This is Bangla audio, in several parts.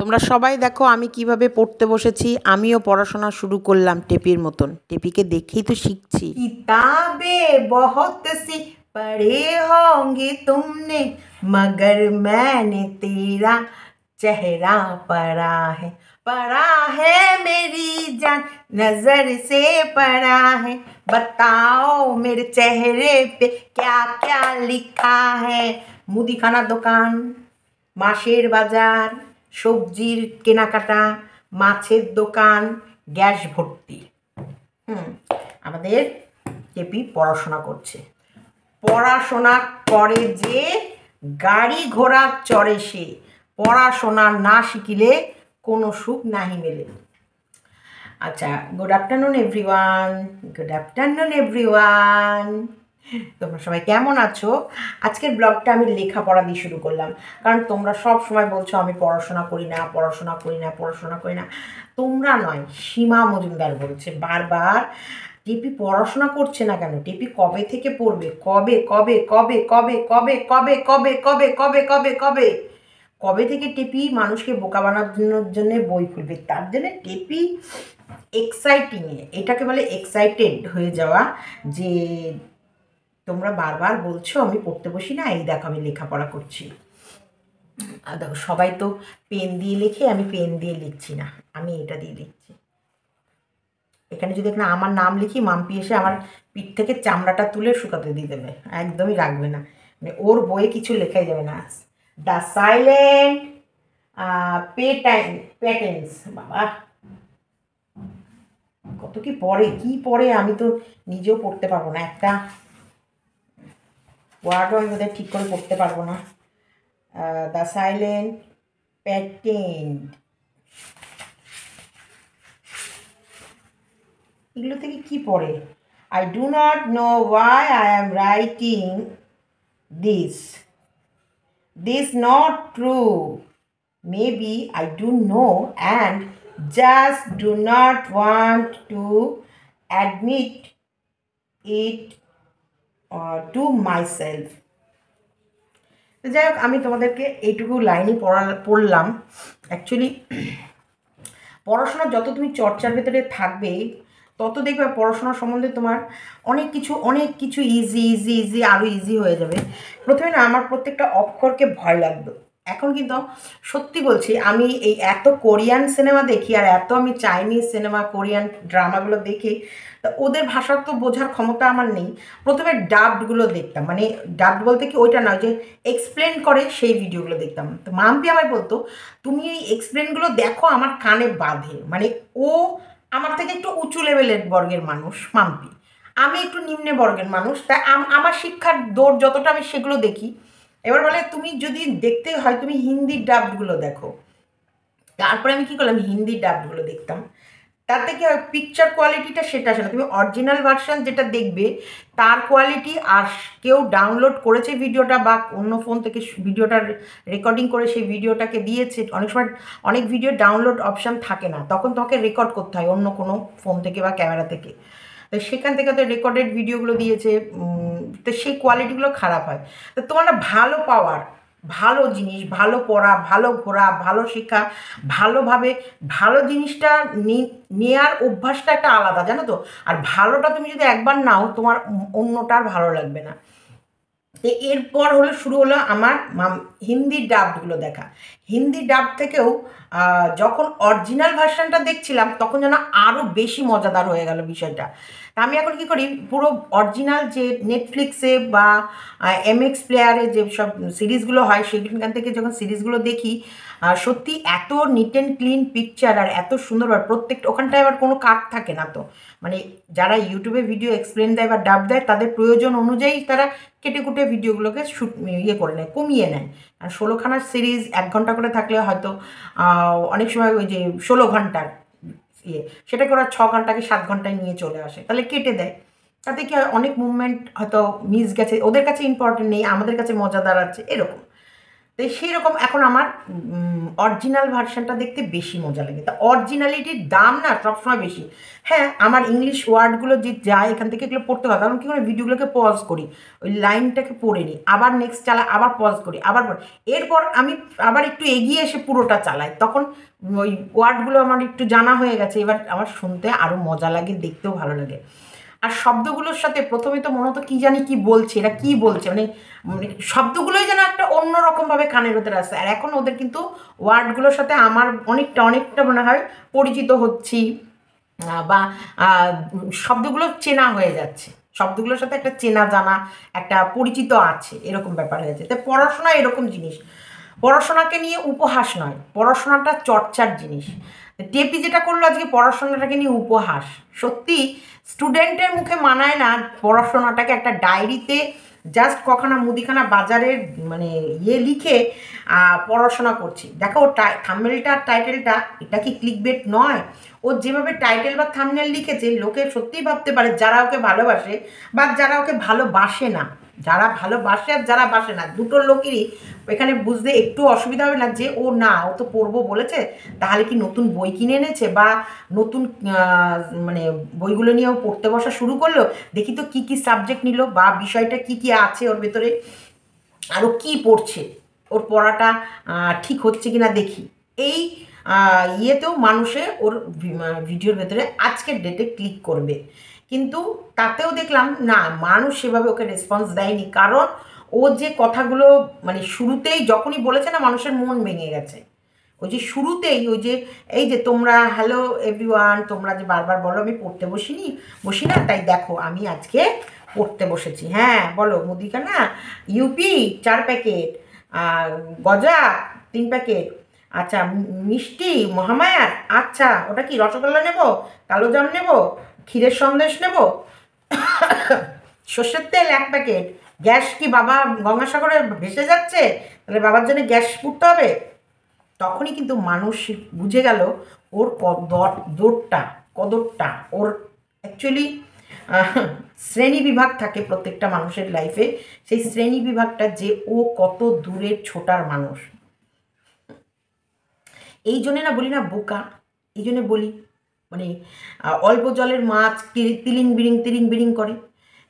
তোমরা সবাই দেখো আমি কিভাবে পড়তে বসেছি। আমিও পড়াশোনা শুরু করলাম টেপির মতন। টেপিকে দেখেই তো শিখছি। কিতাবে বহুত সি পড়ে হোंगे तुमने मगर मैंने तेरा चेहरा पढ़ा है मेरी जान नजर से पढ़ा है बताओ मेरे चेहरे पे क्या क्या लिखा है। মুদিখানা দোকান, মাছের বাজার, সবজির কেনাকাটা, মাছের দোকান, গ্যাস ভর্তি। আমাদের টেপি পড়াশোনা করছে। পড়াশোনা করে যে গাড়ি ঘোড়া চড়ে সে, পড়াশোনা না শিখিলে কোনো সুখ নাহি মেলে। আচ্ছা, good afternoon everyone, good afternoon everyone. তোমরা সবাই কেমন আছো? আজকের ব্লগটা আমি লেখাপড়া দিয়ে শুরু করলাম, কারণ তোমরা সব সময় বলছো আমি পড়াশোনা করি না, পড়াশোনা করি না, পড়াশোনা করি না। তোমরা নয়, সীমা মজুমদার বলছে বারবার টেপি পড়াশোনা করছে না কেন, টেপি কবে থেকে পড়বে, কবে কবে কবে কবে কবে কবে কবে কবে কবে কবে কবে কবে থেকে টেপি মানুষকে বোকা বানানোর জন্য বই খুলবে। তার জন্য টেপি এক্সাইটিংয়ে, এটাকে বলে এক্সাইটেড হয়ে যাওয়া, যে তোমরা বারবার বলছো আমি পড়তে বসি না, এই দেখো আমি লেখাপড়া করছি। দেখো সবাই তো পেন দিয়ে লেখে, আমি পেন দিয়ে লিখছি না, আমি এটা দিয়ে লিখছি। এখানে যদি এখানে আমার নাম লিখি, মাম্পি এসে আমার পিঠ থেকে চামড়াটা তুলে শুকাতে দিয়ে দেবে, একদমই রাখবে না, মানে ওর বইয়ে কিছু লেখাই যাবে না। দ্য সাইলেন্ট পেটেন্স, বাবা কত কি পড়ে আমি তো নিজেও পড়তে পারবো না, একটা ওয়ার্ডও আমি বোধহয় ঠিক করে পড়তে পারবো না। দ্য সাইলেন্ট পেটেন্ট, এগুলো থেকে কি পড়ে? I do not know why I am writing this not true, maybe I do know and just do not want to admit it to myself. যাই হোক, আমি তোমাদেরকে এইটুকু লাইনই পড়লাম। অ্যাকচুয়ালি পড়াশোনা যত তুমি চর্চার ভেতরে থাকবে, তত দেখবে পড়াশোনা সম্বন্ধে তোমার অনেক কিছু ইজি আরও ইজি হয়ে যাবে। প্রথমে না আমার প্রত্যেকটা অক্ষরকে ভয় লাগতো, এখন কিন্তু সত্যি বলছি, আমি এই এত কোরিয়ান সিনেমা দেখি আর এত আমি চাইনিজ সিনেমা কোরিয়ান ড্রামাগুলো দেখি, তা ওদের ভাষার তো বোঝার ক্ষমতা আমার নেই। প্রথমে ডাবডগুলো দেখতাম, মানে ডাবড বলতে কি ওইটা নয় যে এক্সপ্লেন করে, সেই ভিডিওগুলো দেখতাম। তো মাম্পি আমায় বলতো তুমি এই এক্সপ্লেনগুলো দেখো, আমার কানে বাঁধে। মানে ও আমার থেকে একটু উঁচু লেভেলের বর্গের মানুষ মাম্পি, আমি একটু নিম্নে বর্গের মানুষ, তাই আমার শিক্ষার দৌড় যতটা আমি সেগুলো দেখি। এবার বলে তুমি যদি দেখতে হয় তুমি হিন্দি ডাবডগুলো দেখো। তারপরে আমি কী করলাম, হিন্দি ডাবডগুলো দেখতাম। তাতে কি হয়, পিকচার কোয়ালিটিটা সেটা আসে না, তুমি অরিজিনাল ভার্সান যেটা দেখবে তার কোয়ালিটি, আর কেউ ডাউনলোড করেছে ভিডিওটা বা অন্য ফোন থেকে ভিডিওটা রেকর্ডিং করে সেই ভিডিওটাকে দিয়েছে। অনেক সময় অনেক ভিডিও ডাউনলোড অপশান থাকে না, তখন তোমাকে রেকর্ড করতে হয় অন্য কোনো ফোন থেকে বা ক্যামেরা থেকে। তো সেখান থেকে তো রেকর্ডেড ভিডিওগুলো দিয়েছে, তো সেই কোয়ালিটিগুলো খারাপ হয়। তো তোমার না ভালো পাওয়ার, ভালো জিনিস, ভালো পড়া, ভালো ঘোরা, ভালো শেখা, ভালোভাবে ভালো জিনিসটা নেওয়ার অভ্যাসটা একটা আলাদা, জানো তো। আর ভালোটা তুমি যদি একবার নাও, তোমার অন্যটা আর ভালো লাগবে না। এরপর শুরু হলো আমার হিন্দি ডাবগুলো দেখা। হিন্দি ডাব থেকেও যখন অরিজিনাল ভার্সানটা দেখছিলাম, তখন যেন আরও বেশি মজাদার হয়ে গেল বিষয়টা। তা আমি এখন কী করি, পুরো অরিজিনাল যে নেটফ্লিক্সে বা এমএক্স প্লেয়ারে যে সব সিরিজগুলো হয়, সেখান থেকে যখন সিরিজগুলো দেখি, সত্যি এত নিট অ্যান্ড ক্লিন পিকচার আর এত সুন্দরভাবে প্রত্যেকটা, ওখানটায় আবার কোনো কাট থাকে না। তো মানে যারা ইউটিউবে ভিডিও এক্সপ্লেন দেয় বা ডাব দেয়, তাদের প্রয়োজন অনুযায়ী তারা কেটে কুটে ভিডিওগুলোকে করে নেয়, কমিয়ে নেয়। আর 16খানার সিরিজ 1 ঘন্টা করে থাকলে হয়তো অনেক সময় ওই যে 16 ঘন্টার সেটাকে ওরা 6 ঘন্টাকে 7 ঘন্টায় নিয়ে চলে আসে, তাহলে কেটে দেয়। তাতে কি হয়, অনেক মুভমেন্ট হয়তো মিস গেছে, ওদের কাছে ইম্পর্টেন্ট নেই, আমাদের কাছে মজাদার আছে, এরকম। তো সেই রকম এখন আমার অরিজিনাল ভার্সানটা দেখতে বেশি মজা লাগে। তা অরিজিনালিটির দাম না সবসময় বেশি। হ্যাঁ, আমার ইংলিশ ওয়ার্ডগুলো যে যায় এখান থেকে এগুলো পড়তে হয়, কারণ কী করে ভিডিওগুলোকে পজ করি, ওই লাইনটাকে পড়ে নিই, আবার নেক্সট চালা, আবার পজ করি, আবার এরপর আমি আবার একটু এগিয়ে এসে পুরোটা চালাই, তখন ওই ওয়ার্ডগুলো আমার একটু জানা হয়ে গেছে, এবার আমার শুনতে আরও মজা লাগে, দেখতেও ভালো লাগে। আর শব্দগুলোর সাথে প্রথমে তো মনে হতো কী জানি কী বলছে, এরা কী বলছে, মানে শব্দগুলোই যেন একটা অন্যরকমভাবে কানের ভেতরে আসছে। আর এখন ওদের কিন্তু ওয়ার্ডগুলোর সাথে আমার অনেকটা মনে হয় পরিচিত হচ্ছি, বা শব্দগুলো চেনা হয়ে যাচ্ছে, শব্দগুলোর সাথে একটা চেনা জানা একটা পরিচিত আছে, এরকম ব্যাপার হয়েছে। তাই পড়াশোনা এরকম জিনিস, পড়াশোনাকে নিয়ে উপহাস নয়, পড়াশোনাটা চর্চার জিনিস। টেপি যেটা করলো আজকে পড়াশোনাটাকে নিয়ে উপহাস, সত্যি স্টুডেন্টের মুখে মানায় না পড়াশোনাটাকে একটা ডায়েরিতে জাস্ট কখানা মুদিখানা বাজারের মানে লিখে পড়াশোনা করছি। দেখো ওর থাম্বনেলটা টাইটেলটা, এটা কি ক্লিকবেট নয়? ও যেভাবে টাইটেল বা থাম্বনেল লিখেছে, লোকে সত্যিই ভাবতে পারে যারা ওকে ভালোবাসে বা যারা ওকে ভালোবাসে না, যারা ভালোবাসে আর যারা বাসে না, দুটো লোকেরই এখানে বুঝতে একটু অসুবিধা হবে না যে ও না, ও তো পড়বো বলেছে, তাহলে কি নতুন বই কিনে এনেছে বা নতুন মানে বইগুলো নিয়ে ও পড়তে বসা শুরু করলো, দেখি তো কী কী সাবজেক্ট নিল বা বিষয়টা কী কী আছে ওর ভেতরে, আরও কী পড়ছে, ওর পড়াটা ঠিক হচ্ছে কি না দেখি, এই ইয়েতেও মানুষে ওর ভিডিওর ভেতরে আজকের ডেটে ক্লিক করবে। কিন্তু তাতেও দেখলাম না, মানুষ সেভাবে ওকে রেসপন্স দেয়নি, কারণ ও যে কথাগুলো মানে শুরুতেই যখনই বলেছে না, মানুষের মন ভেঙে গেছে। ওই যে শুরুতেই ওই যে এই যে তোমরা হ্যালো এভরিওয়ান, তোমরা যে বারবার বলো আমি পড়তে বসি না, তাই দেখো আমি আজকে পড়তে বসেছি। হ্যাঁ বলো, মুদিখানা ইউপি 4 প্যাকেট, গজা 3 প্যাকেট, আচ্ছা মিষ্টি মহামায়ার, আচ্ছা ওটা কি রসগোল্লা নেব, কালো জাম নেব, ক্ষীরের সন্দেশ নেব, সর্ষের তেল 1 প্যাকেট, গ্যাস কি বাবা গঙ্গাসাগরে ভেসে যাচ্ছে, তাহলে বাবার জন্য গ্যাস পুড়তে হবে। তখনই কিন্তু মানুষ বুঝে গেল ওর কদরটা ওর অ্যাকচুয়ালি শ্রেণী বিভাগ থাকে প্রত্যেকটা মানুষের লাইফে, সেই শ্রেণী বিভাগটা যে ও কত দূরের ছোটার মানুষ। এই জন্যে না বলি না বোকা, এই জন্যে বলি মানে অল্প জলের মাছ তিলিং বিরিং করে,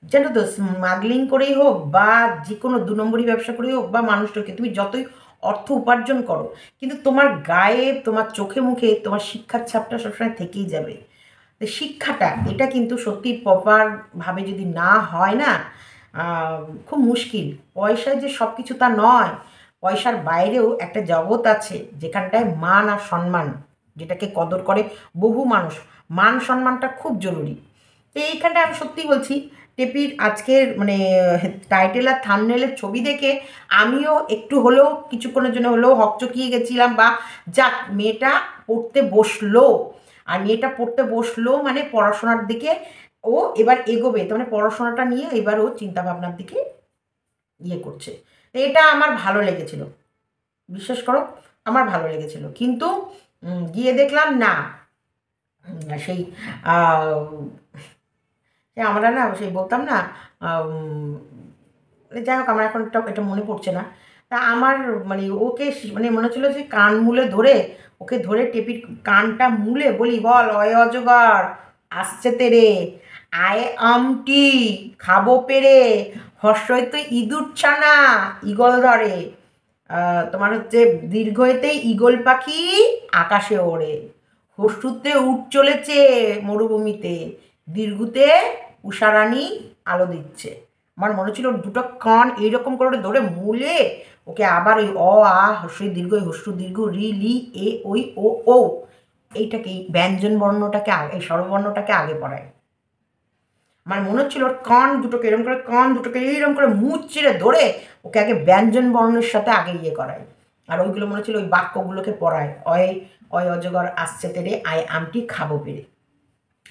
জানো তো, স্মাগলিং করেই হোক বা যে কোনো 2 নম্বরই ব্যবসা করেই হোক বা মানুষটাকে তুমি যতই অর্থ উপার্জন করো, কিন্তু তোমার গায়ে তোমার চোখে মুখে তোমার শিক্ষার ছাপটা সবসময় থেকেই যাবে। তো শিক্ষাটা এটা কিন্তু সত্যি প্রপারভাবে যদি না হয় না, খুব মুশকিল। পয়সায় যে সব কিছু তা নয়, পয়সার বাইরেও একটা জগৎ আছে যেখানটায় মান আর সম্মান, যেটাকে কদর করে বহু মানুষ, মান সম্মানটা খুব জরুরি। তো এইখানটায় আমি সত্যিই বলছি, টেপির আজকের মানে টাইটেল আর থাম্বনেলের ছবি দেখে আমিও একটু হলেও কিছুক্ষণের জন্য হলেও হকচকিয়ে গেছিলাম, বা যাক মেয়েটা পড়তে বসলো, আর মেয়েটা পড়তে বসলো মানে পড়াশোনার দিকে ও এবার এগোবে, তার মানে পড়াশোনাটা নিয়ে এবার ও চিন্তাভাবনার দিকে ইয়ে করছে। এটা আমার ভালো লেগেছিল, বিশ্বাস করো আমার ভালো লেগেছিল। কিন্তু গিয়ে দেখলাম না, সেই আমরা না সেই বলতাম না, যাই হোক আমার এখন এটা মনে পড়ছে না। তা আমার মানে ওকে মানে মনে হচ্ছিলো যে কান মুলে ধরে, ওকে ধরে টেপির কানটা মুলে বলি, বল অয় অজগর আসছে তেরে, আয় আমটি খাবো পেরে, হর্ষইতে ইঁদুর ছানা ঈগল ধরে, তোমার হচ্ছে দীর্ঘইতে ঈগল পাখি আকাশে ওড়ে, হর্ষুতে উঠ চলেছে মরুভূমিতে, দীর্ঘতে উষারানী আলো দিচ্ছে। আমার মনে হচ্ছিল দুটো কান এইরকম করে ধরে মূলে ওকে আবার ওই অ আ হর্ষই দীর্ঘ হর্ষ দীর্ঘ রি লি এ ওই ও এইটাকে এই ব্যঞ্জন বর্ণটাকে এই স্বরবর্ণটাকে আগে পড়ায়। আমার মনে হচ্ছিল ওর কান দুটোকে এরকম করে, কান দুটোকে এইরকম করে মুখ চিরে ধরে ওকে আগে ব্যঞ্জন বর্ণের সাথে আগে ইয়ে করায়, আর ওইগুলো মনে হচ্ছিল ওই বাক্যগুলোকে পড়ায়, অয় অজগর আসছে তেরে আয় আমটি খাবো পেরে।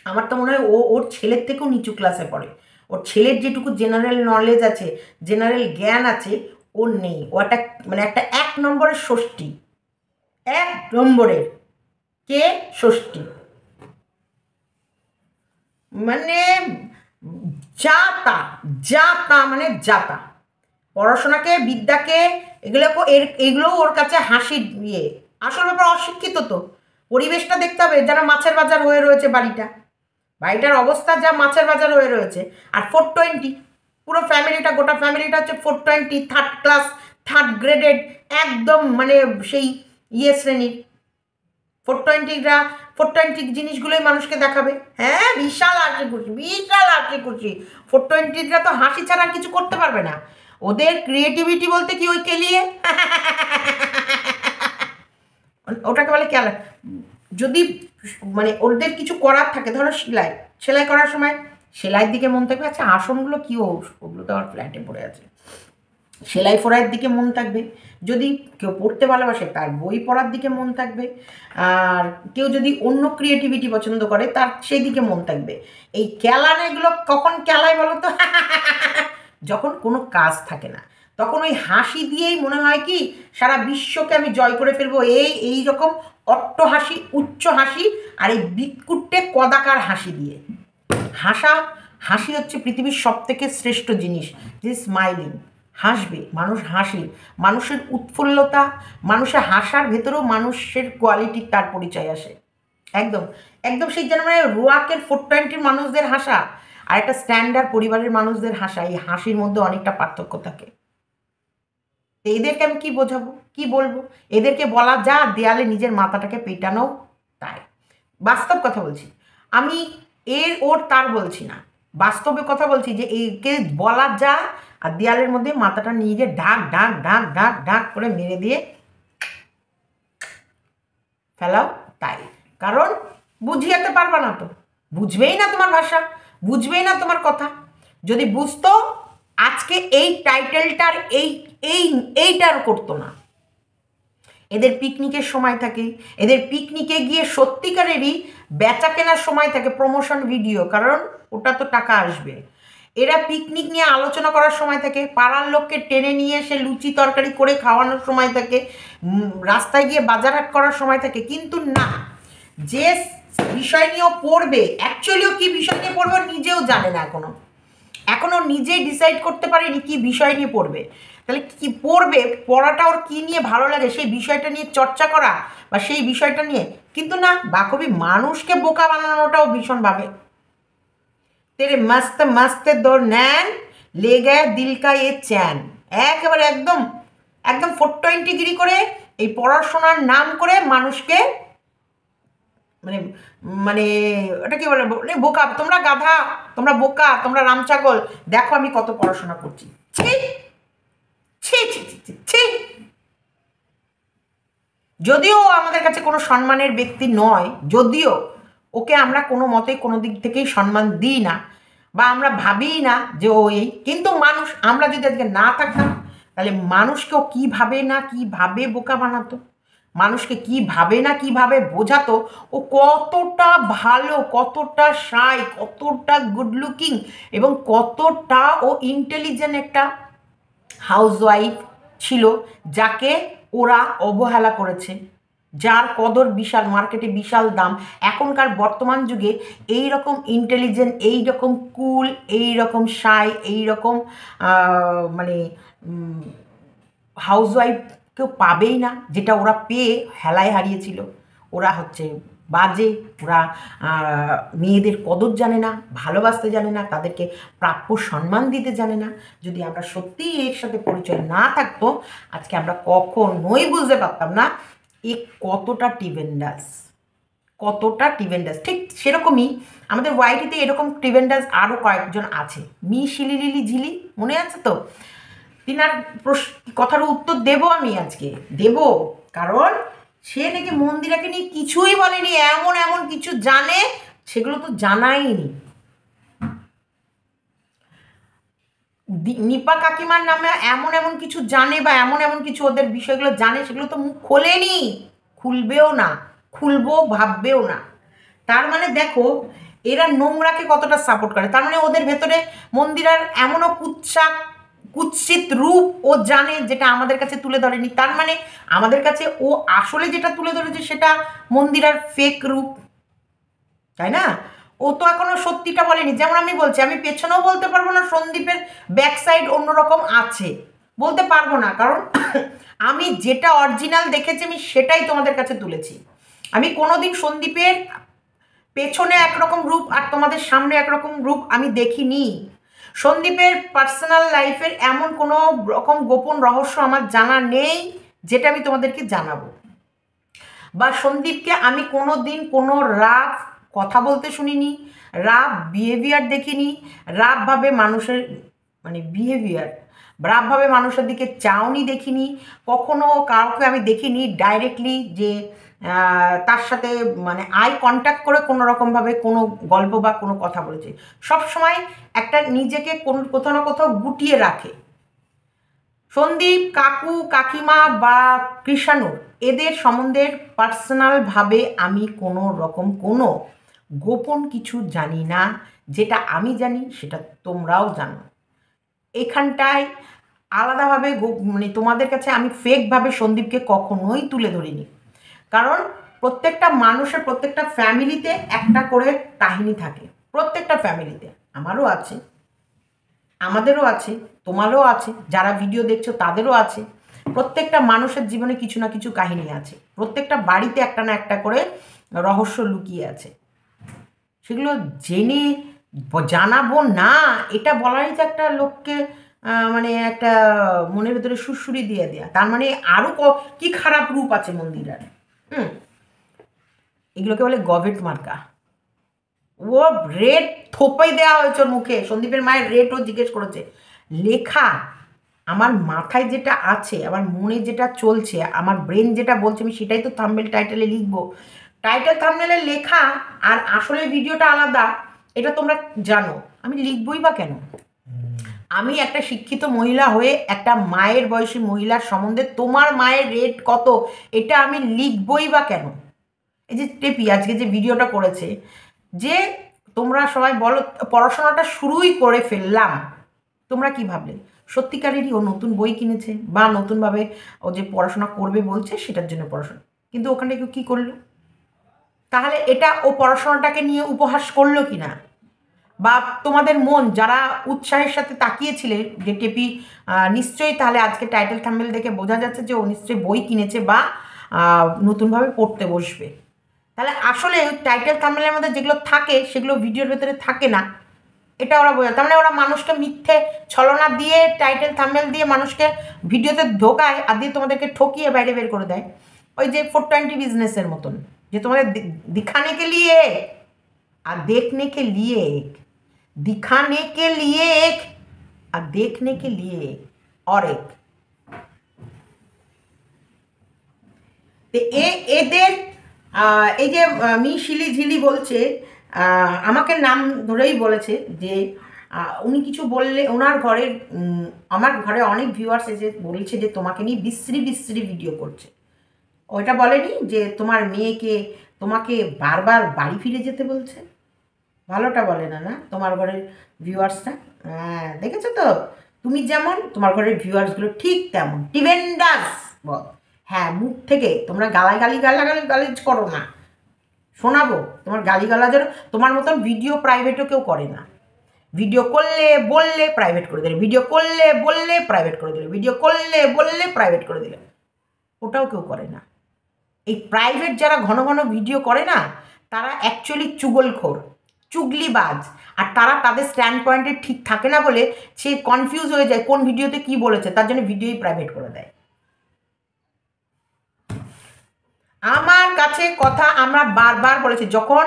আমার তো মনে হয় ওর ছেলের থেকেও নিচু ক্লাসে পড়ে, ওর ছেলের যেটুকু জেনারেল নলেজ আছে, জেনারেল জ্ঞান আছে, ওর নেই। ও একটা মানে একটা 1 নম্বরের ষষ্ঠী, 1 নম্বরের কে ষষ্ঠী, মানে যাতা মানে যাতা। পড়াশোনাকে, বিদ্যাকে, এগুলো ওর কাছে হাসির ইয়ে। আসল ব্যাপার অশিক্ষিত তো। পরিবেশটা দেখতে হবে, যেন মাছের বাজার হয়ে রয়েছে বাড়িটা। বাড়িটার অবস্থা যা মাছের বাজার হয়ে রয়েছে। আর 420, পুরো ফ্যামিলিটা, গোটা ফ্যামিলিটা হচ্ছে 420, থার্ড ক্লাস, থার্ড গ্রেডেড, একদম মানে সেই ইয়ে শ্রেণীর। 420রা 420 জিনিসগুলোই মানুষকে দেখাবে। হ্যাঁ, বিশাল হাসি খুশি, বিশাল হাসি খুশি। 420রা তো হাসি ছাড়া আর কিছু করতে পারবে না। ওদের ক্রিয়েটিভিটি বলতে কি, ওই কেলিয়ে ওটাকে বলে খেলা। যদি মানে ওদের কিছু করার থাকে, ধরো সেলাই করার সময় সেলাইয়ের দিকে মন থাকবে। আচ্ছা, আসনগুলো কী, ওগুলো তো আমার ফ্ল্যাটে পড়ে আছে। সেলাই ফোড়াইয়ের দিকে মন থাকবে। যদি কেউ পড়তে ভালোবাসে তার বই পড়ার দিকে মন থাকবে। আর কেউ যদি অন্য ক্রিয়েটিভিটি পছন্দ করে তার সেই দিকে মন থাকবে। এই এগুলো কখন খেলায় বলো তো? যখন কোনো কাজ থাকে না, তখন ওই হাসি দিয়েই মনে হয় কি সারা বিশ্বকে আমি জয় করে ফেলবো। এই রকম অট্ট হাসি, উচ্চ হাসি, আর এই বিকুট্টে কদাকার হাসি দিয়ে। হাসি হচ্ছে পৃথিবীর সব থেকে শ্রেষ্ঠ জিনিস, যে স্মাইলিং। হাসবে মানুষ, হাসি মানুষের উৎফুল্লতা, মানুষের হাসার ভেতরেও মানুষের কোয়ালিটির তার পরিচয় আসে। একদম একদম সেই যেন মানে রোয়াকের 420 মানুষদের হাসা আর একটা স্ট্যান্ডার্ড পরিবারের মানুষদের হাসা, এই হাসির মধ্যে অনেকটা পার্থক্য থাকে। এদেরকে আমি কি বোঝাবো, কি বলবো? এদেরকে বলা যা, দেয়ালে নিজের মাথাটাকে পেটানো তাই। বাস্তব কথা বলছি আমি, ওর তার বলছি না, বাস্তবে কথা বলছি যে একে বলা যা, আর দেয়ালের মধ্যে মাথাটা নিয়ে গিয়ে ঢাক ঢাক ঢাক ঢাক ঢাক করে মেরে দিয়ে ফেলাও তাই। কারণ বুঝিয়াতে পারবা না তো, বুঝবেই না তোমার ভাষা, বুঝবেই না তোমার কথা। যদি বুঝতো আজকে এই টাইটেলটার এইটার করতো না। এদের পিকনিকের সময় থাকে, এদের পিকনিকে গিয়ে সত্যিকারেরই বেচা কেনার সময় থাকে, প্রমোশন ভিডিও, কারণ ওটা তো টাকা আসবে। এরা পিকনিক নিয়ে আলোচনা করার সময় থাকে, পাড়ার লোককে টেনে নিয়ে এসে লুচি তরকারি করে খাওয়ানোর সময় থাকে, রাস্তায় গিয়ে বাজারহাট করার সময় থাকে। কিন্তু না, যে বিষয় নিয়েও পড়বে, অ্যাকচুয়ালিও কী বিষয় নিয়ে পড়বে নিজেও জানে না এখনও নিজেই ডিসাইড করতে পারেনি কী বিষয় নিয়ে পড়বে। তাহলে কি পড়বে, পড়াটা ওর কী নিয়ে ভালো লাগে সেই বিষয়টা নিয়ে চর্চা করা, বা সেই বিষয়টা নিয়ে। কিন্তু না, বাকবি মানুষকে বোকা বানানোটাও ভীষণভাবে। তেরে মস্ত মস্ত দো নैन ले गया दिल का ये चैन। একেবারে একদম একদম 420 গিরি করে এই পড়াশোনার নাম করে মানুষকে মানে মানে ওটা কি বলে, বোকা, তোমরা গাধা, তোমরা বোকা, তোমরা রামছাগল, দেখো আমি কত পড়াশোনা করছি। ছি ছি ছি ছি ছি। যদিও আমাদের কাছে কোনো সম্মানের ব্যক্তি নয়, যদিও ওকে আমরা কোনো মতে কোনো দিক থেকেই সম্মান দিই না, বা আমরা ভাবিই না যে ও এই, কিন্তু মানুষ, আমরা যদি আজকে না থাকতাম তাহলে মানুষকেও কীভাবে না কীভাবে বোকা বানাতো, মানুষকে কীভাবে না কীভাবে বোঝাতো ও কতটা ভালো, কতটা শাই, কতটা গুড লুকিং, এবং কতটা ও ইন্টেলিজেন্ট একটা হাউসওয়াইফ ছিল, যাকে ওরা অবহেলা করেছে, যার কদর বিশাল, মার্কেটে বিশাল দাম। এখনকার বর্তমান যুগে এই রকম ইন্টেলিজেন্ট, এই রকম কুল, এই রকম শাই, এই রকম মানে হাউসওয়াইফ কেউ পাবেই না, যেটা ওরা পেয়ে হেলায় হারিয়েছিল। ওরা হচ্ছে বাজে, ওরা মেয়েদের কদর জানে না, ভালোবাসতে জানে না, তাদেরকে প্রাপ্য সম্মান দিতে জানে না। যদি আমরা সত্যিই এর সাথে পরিচয় না থাকতো, আজকে আমরা কখনোই বুঝতে পারতাম না এ কতটা টিভেন্ডাস, কতটা টিভেন্ডাস। ঠিক সেরকমই আমাদের ওয়াইটিতে এরকম টিভেন্ডাস আরও কয়েকজন আছে। শিলিলিলি ঝিলি, মনে আছে তো? তিনার কথার উত্তর দেব আমি আজকে, দেব, কারণ সে নাকি মন্দিরাকে নিয়ে কিছুই বলেনি, এমন এমন কিছু জানে সেগুলো তো জানাইনি। নিপা কাকিমার নামে এমন এমন কিছু জানে, বা এমন এমন কিছু ওদের বিষয়গুলো জানে, সেগুলো তো মুখ খোলেনি, খুলবেও না, খুলবো ভাববেও না। তার মানে দেখো এরা নোংরাকে কতটা সাপোর্ট করে। তার মানে ওদের ভেতরে মন্দিরার এমনও কুৎসিত রূপ ও জানে, যেটা আমাদের কাছে তুলে ধরেনি। তার মানে আমাদের কাছে ও আসলে যেটা তুলে ধরেছে সেটা মন্দিরার ফেক রূপ, তাই না? ও তো এখনো সত্যিটা বলেনি। যেমন আমি বলছি, আমি পেছনেও বলতে পারবো না, সন্দীপের ব্যাক সাইড অন্যরকম আছে, বলতে পারবো না, কারণ আমি যেটা অরিজিনাল দেখেছি আমি সেটাই তোমাদের কাছে তুলেছি। আমি কোনোদিন সন্দীপের পেছনে একরকম রূপ আর তোমাদের সামনে একরকম রূপ আমি দেখিনি। সন্দীপের পার্সোনাল লাইফের এমন কোনো রকম গোপন রহস্য আমার জানা নেই যেটা আমি তোমাদেরকে জানাবো। বা সন্দীপকে আমি কোনো দিন কোনো রাফ কথা বলতে শুনিনি, রাফ বিহেভিয়ার দেখিনি, রাফভাবে মানুষের মানে বিহেভিয়ার রাফভাবে মানুষের দিকে চাউনি দেখিনি, কখনো কাউকে আমি দেখিনি ডাইরেক্টলি যে তার সাথে মানে আই কন্ট্যাক্ট করে কোনো রকমভাবে কোনো গল্প বা কোনো কথা বলেছে। সবসময় একটা নিজেকে কোথাও না কোথাও গুটিয়ে রাখে। সন্দীপ কাকু কাকিমা বা কৃষাণুর এদের সম্বন্ধে পার্সোনালভাবে আমি কোনো রকম কোনো গোপন কিছু জানি না। যেটা আমি জানি সেটা তোমরাও জানো। এখানটায় আলাদাভাবে মানে তোমাদের কাছে আমি ফেকভাবে সন্দীপকে কখনোই তুলে ধরিনি, কারণ প্রত্যেকটা মানুষের প্রত্যেকটা ফ্যামিলিতে একটা করে কাহিনী থাকে। প্রত্যেকটা ফ্যামিলিতে, আমারও আছে, আমাদেরও আছে, তোমারও আছে, যারা ভিডিও দেখছো তাদেরও আছে। প্রত্যেকটা মানুষের জীবনে কিছু না কিছু কাহিনী আছে, প্রত্যেকটা বাড়িতে একটা না একটা করে রহস্য লুকিয়ে আছে। সেগুলো জেনে জানাবো না এটা বলারই তো একটা লোককে মানে একটা মনের ভেতরে সুরসুরি দিয়ে দেয়া, তার মানে আরও কি খারাপ রূপ আছে মন্দিরার। এগুলোকে বলে গভেট মার্কা। ও রেট থোপাই দেওয়া হয়েছে ওর মুখে। সন্দীপের মায়ের রেটও জিজ্ঞেস করেছে। লেখা আমার মাথায় যেটা আছে, আমার মনে যেটা চলছে, আমার ব্রেন যেটা বলছে আমি সেটাই তো থাম্বনেল টাইটেলে লিখবো। টাইটেল থাম্বনেলে লেখা আর আসলে ভিডিওটা আলাদা, এটা তোমরা জানো। আমি লিখবই বা কেন? আমি একটা শিক্ষিত মহিলা হয়ে একটা মায়ের বয়সী মহিলার সম্বন্ধে তোমার মায়ের রেট কত এটা আমি লিখবই বা কেন? এই যে টেপি আজকে যে ভিডিওটা করেছে, যে তোমরা সবাই বলো পড়াশোনাটা শুরুই করে ফেললাম, তোমরা কি ভাবলে? সত্যিকারেরই ও নতুন বই কিনেছে বা নতুনভাবে ও যে পড়াশোনা করবে বলছে সেটার জন্য পড়াশোনা, কিন্তু ওখানে কেউ কী করলো? তাহলে এটা ও পড়াশোনাটাকে নিয়ে উপহাস করলো কি না? বা তোমাদের মন যারা উৎসাহের সাথে তাকিয়েছিলে যে টেপি নিশ্চয়ই, তাহলে আজকে টাইটেল থাম্বনেল দেখে বোঝা যাচ্ছে যে ও নিশ্চয়ই বই কিনেছে বা নতুনভাবে পড়তে বসবে। তাহলে আসলে টাইটেল থাম্বনেলের মধ্যে যেগুলো থাকে সেগুলো ভিডিওর ভেতরে থাকে না, এটা ওরা বোঝায়। তার মানে ওরা মানুষকে মিথ্যে ছলনা দিয়ে টাইটেল থাম্বনেল দিয়ে মানুষকে ভিডিওতে ঢোকায় আর দিয়ে তোমাদেরকে ঠকিয়ে বাইরে বের করে দেয়। ওই যে 420 বিজনেসের মতন, যে তোমাদের দিখানে কে লিয়ে আর দেখনে কে লিয়ে এক, दिखाने के लिए एक और देखने के लिए और एक। এদের এই যে মিশিলি ঝিলি বলছে, আমাকে নাম ধরেই বলেছে যে উনি কিছু বললে ওনার ঘরের আমার ঘরে অনেক ভিউয়ার্স এসে বলছে যে তোমাকে নিয়ে বিশ্রী বিশ্রী ভিডিও করছে। ওইটা বলেনি যে তোমার মেয়েকে তোমাকে বারবার বাড়ি ফিরে যেতে বলছে? ভালোটা বলে না, না তোমার ঘরের ভিউয়ার্সটা? হ্যাঁ দেখেছো তো, তুমি যেমন তোমার ঘরের ভিউয়ার্সগুলো ঠিক তেমন টিভেন্ডাস বল। হ্যাঁ মুখ থেকে তোমরা গালাগালিজ করো না, শোনাবো তোমার গালিগালাজের। তোমার মতন ভিডিও প্রাইভেটও কেউ করে না। ভিডিও করলে বললে প্রাইভেট করে দিলে, ভিডিও করলে বললে প্রাইভেট করে দিলে, ভিডিও করলে বললে প্রাইভেট করে দিলে, ওটাও কেউ করে না। এই প্রাইভেট যারা ঘন ঘন ভিডিও করে না তারা অ্যাকচুয়ালি চুগলখোর, চুগলিবাজ। আর তারা তাদের স্ট্যান্ড পয়েন্টে ঠিক থাকে না বলে সে কনফিউজ হয়ে যায় কোন ভিডিওতে কি বলেছে, তার জন্য ভিডিওই প্রাইভেট করে দেয়। আমার কাছে কথা আমরা বারবার বলেছি, যখন